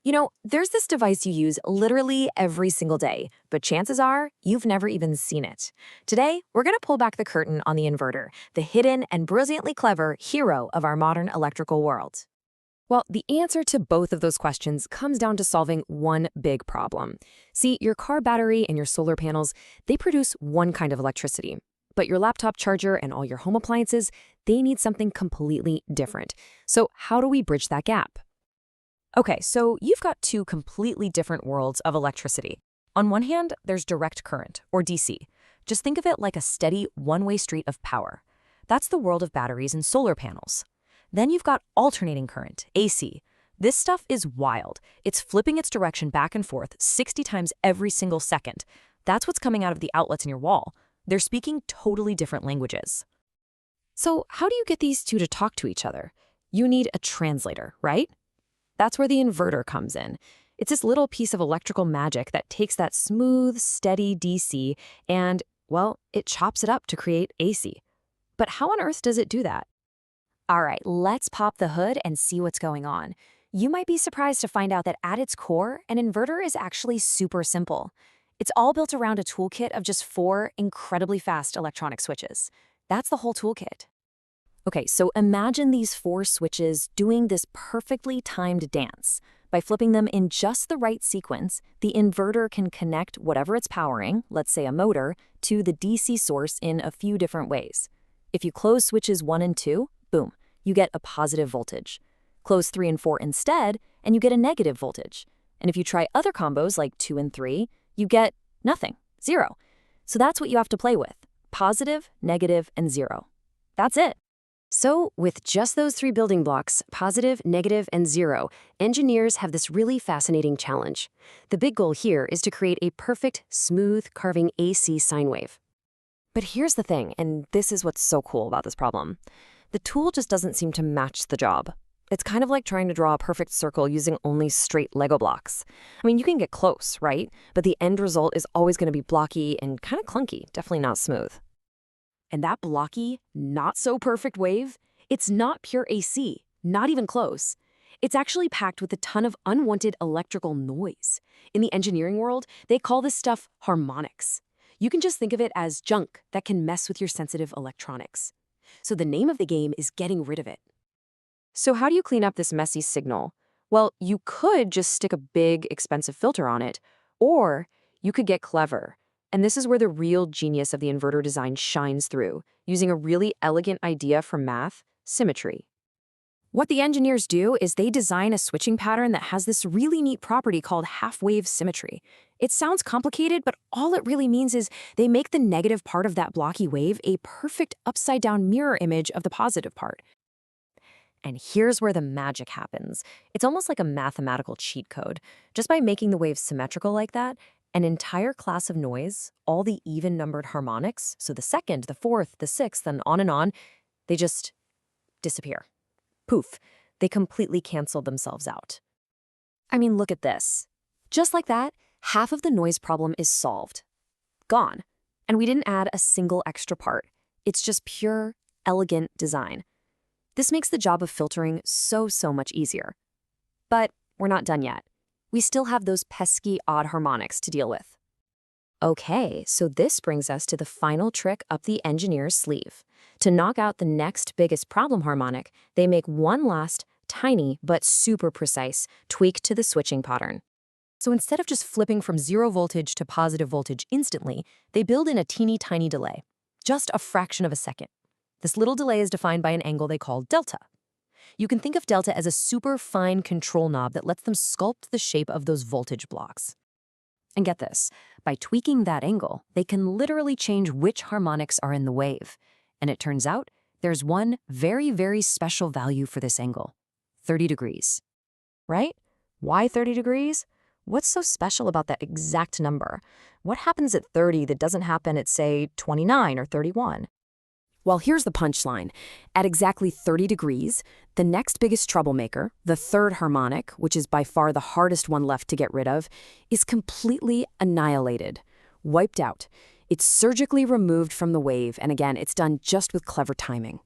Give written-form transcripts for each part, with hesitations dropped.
There's this device you use literally every single day, but chances are you've never even seen it. Today, we're going to pull back the curtain on the inverter, the hidden and brilliantly clever hero of our modern electrical world. Well, the answer to both of those questions comes down to solving one big problem. See, your car battery and your solar panels, they produce one kind of electricity. But your laptop charger and all your home appliances, they need something completely different. So how do we bridge that gap? Okay, so you've got two completely different worlds of electricity. On one hand, there's direct current, or DC. Just think of it like a steady one-way street of power. That's the world of batteries and solar panels. Then you've got alternating current, AC. This stuff is wild. It's flipping its direction back and forth 60 times every single second. That's what's coming out of the outlets in your wall. They're speaking totally different languages. So how do you get these two to talk to each other? You need a translator, right? That's where the inverter comes in. It's this little piece of electrical magic that takes that smooth, steady DC and, well, it chops it up to create AC. But how on earth does it do that? All right, let's pop the hood and see what's going on. You might be surprised to find out that at its core, an inverter is actually super simple. It's all built around a toolkit of just 4 incredibly fast electronic switches. That's the whole toolkit. Okay, so imagine these 4 switches doing this perfectly timed dance. By flipping them in just the right sequence, the inverter can connect whatever it's powering, let's say a motor, to the DC source in a few different ways. If you close switches 1 and 2, boom, you get a positive voltage. Close 3 and 4 instead, and you get a negative voltage. And if you try other combos like 2 and 3, you get nothing, 0. So that's what you have to play with: positive, negative, and 0. That's it. So, with just those 3 building blocks, positive, negative, and 0, engineers have this really fascinating challenge. The big goal here is to create a perfect, smooth, carving AC sine wave. But here's the thing, and this is what's so cool about this problem. The tool just doesn't seem to match the job. It's kind of like trying to draw a perfect circle using only straight Lego blocks. I mean, you can get close, right? But the end result is always going to be blocky and kind of clunky, definitely not smooth. And that blocky, not-so-perfect wave, it's not pure AC, not even close. It's actually packed with a ton of unwanted electrical noise. In the engineering world, they call this stuff harmonics. You can just think of it as junk that can mess with your sensitive electronics. So the name of the game is getting rid of it. So how do you clean up this messy signal? Well, you could just stick a big, expensive filter on it, or you could get clever. And this is where the real genius of the inverter design shines through, using a really elegant idea from math: symmetry. What the engineers do is they design a switching pattern that has this really neat property called half-wave symmetry. It sounds complicated, but all it really means is they make the negative part of that blocky wave a perfect upside-down mirror image of the positive part. And here's where the magic happens. It's almost like a mathematical cheat code. Just by making the waves symmetrical like that, an entire class of noise, all the even-numbered harmonics, so the second, the fourth, the sixth, and on, they just disappear. Poof, they completely cancel themselves out. I mean, look at this. Just like that, half of the noise problem is solved. Gone. And we didn't add a single extra part. It's just pure, elegant design. This makes the job of filtering so much easier. But we're not done yet. We still have those pesky odd harmonics to deal with. Okay, so this brings us to the final trick up the engineer's sleeve. To knock out the next biggest problem harmonic, they make one last, tiny but super precise tweak to the switching pattern. So instead of just flipping from 0 voltage to positive voltage instantly, they build in a teeny tiny delay, just a fraction of a second. This little delay is defined by an angle they call delta. You can think of delta as a super fine control knob that lets them sculpt the shape of those voltage blocks. And get this, by tweaking that angle, they can literally change which harmonics are in the wave. And it turns out there's one very special value for this angle: 30 degrees. Right? Why 30 degrees? What's so special about that exact number? What happens at 30 that doesn't happen at, say, 29 or 31? Well, here's the punchline. At exactly 30 degrees, the next biggest troublemaker, the third harmonic, which is by far the hardest one left to get rid of, is completely annihilated, wiped out. It's surgically removed from the wave, and again, it's done just with clever timing.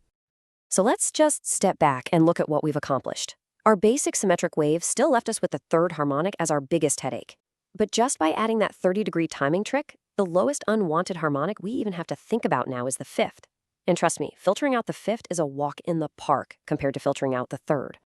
So let's just step back and look at what we've accomplished. Our basic symmetric wave still left us with the third harmonic as our biggest headache. But just by adding that 30-degree timing trick, the lowest unwanted harmonic we even have to think about now is the fifth. And trust me, filtering out the fifth is a walk in the park compared to filtering out the third.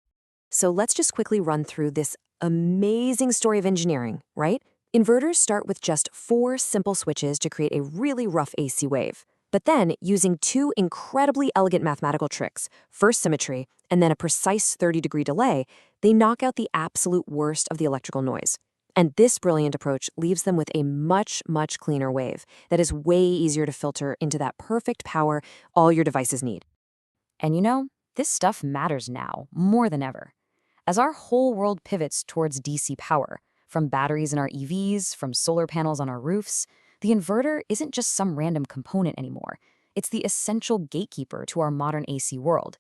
So let's just quickly run through this amazing story of engineering, right? Inverters start with just 4 simple switches to create a really rough AC wave. But then, using 2 incredibly elegant mathematical tricks, first symmetry and then a precise 30-degree delay, they knock out the absolute worst of the electrical noise. And this brilliant approach leaves them with a much, much cleaner wave that is way easier to filter into that perfect power all your devices need. And you know, this stuff matters now more than ever. As our whole world pivots towards DC power, from batteries in our EVs, from solar panels on our roofs, the inverter isn't just some random component anymore. It's the essential gatekeeper to our modern AC world.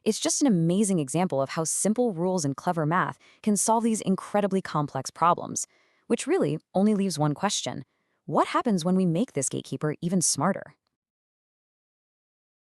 It's just an amazing example of how simple rules and clever math can solve these incredibly complex problems, which really only leaves one question. What happens when we make this gatekeeper even smarter?